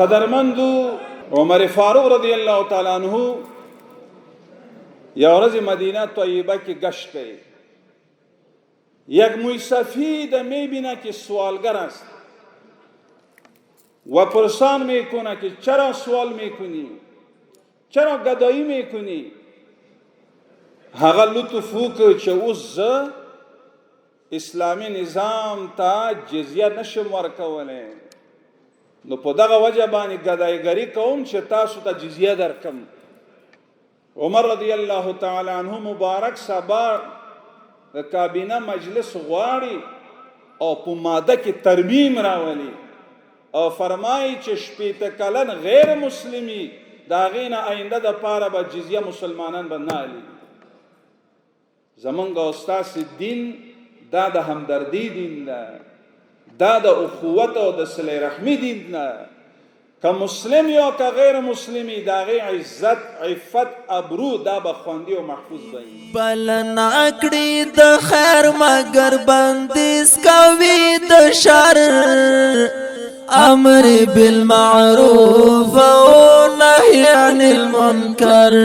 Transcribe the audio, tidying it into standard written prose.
قدرمندو عمر فاروق رضی الله تعالی عنہ یا ورځ مدینه طیبه کې گشت کړي. یک موسفی در میبینه که سوالگر است و پرسان میکنه که چرا سوال میکنی، چرا گدایی میکنی. هغه لطف وکړ چې اوس زه اسلامی نظام ته جزیه نشم ورکولی، نو په دغه وجه باندې ګدایګري کوم چې تاسو ته جزیه درکم. عمر رضی الله تعالی عنہ مبارک سبا د کابینه مجلس غواړي او په ماده کې ترمیم راولي او فرمایي چې شپېته کلن غیر مسلمي د هغې نه آینده دپاره به جزیه مسلمانان به نه اخلي. زمونږ او ستاسې دین دا د همدردي دین ده، دا د اخوت او د صلې رحمي دین ده. که مسلم یا که غیر مسلمی دا غی عزت عفت ابرو دا بخواندی و محفوظ بئی. بلن اکڑی د خیر مگر بندیس کوي د شر، امر بالمعروف و نهی عن المنکر.